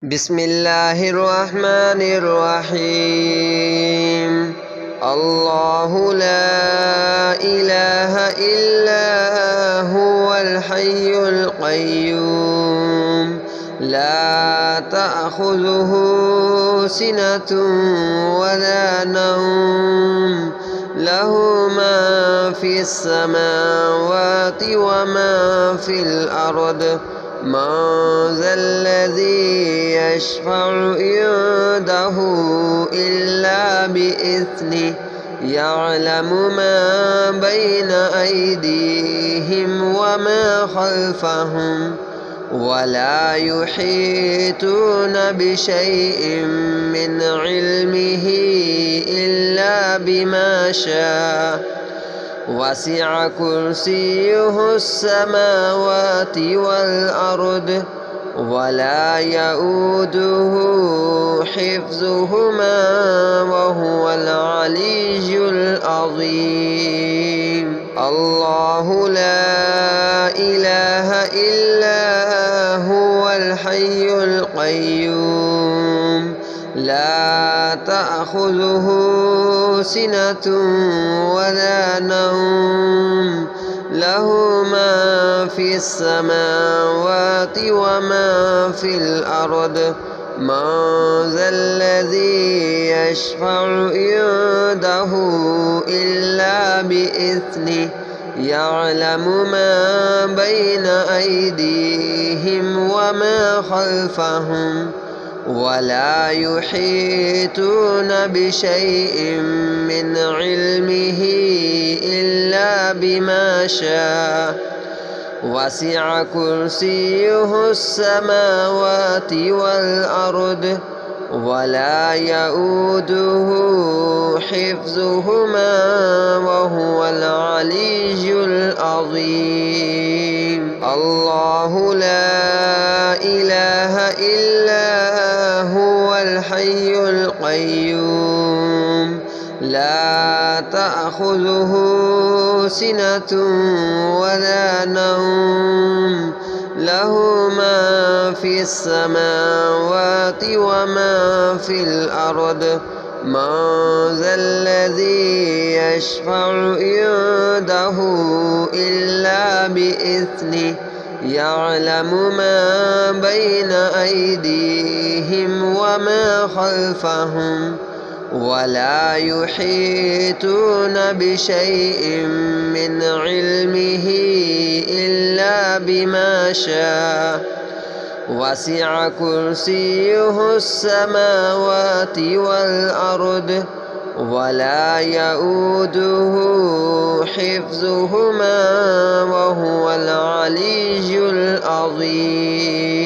بسم الله الرحمن الرحيم. الله لا إله إلا هو الحي القيوم لا تأخذه سنة ولا نوم له ما في السماوات وما في الأرض من ذا الذي يشفع عنده إلا بإذنه يعلم ما بين أيديهم وما خلفهم ولا يحيطون بشيء من علمه إلا بما شاء وسع كرسيه السماوات والأرض ولا يؤوده حفظهما وهو العلي العظيم. الله لا إله إلا هو الحي القيوم لا تأخذه سنة ولا نوم له ما في السماوات وما في الأرض من ذا الذي يشفع عنده إلا بإذنه يعلم ما بين أيديهم وما خلفهم ولا يحيطون بشيء من علمه إلا بما شاء وسع كرسيه السماوات والأرض ولا يؤوده حفظهما وهو العلي العظيم. الله لا إله إلا هو الحي القيوم لا تأخذه سنة ولا نوم له ما في السماوات وما في الأرض من ذا الذي يشفع عنده إلا بإذنه يعلم ما بين أيديهم وما خلفهم ولا يحيطون بشيء من علمه إلا بما شاء وسع كرسيه السماوات والأرض ولا يؤوده حفظهما وهو العلي العظيم.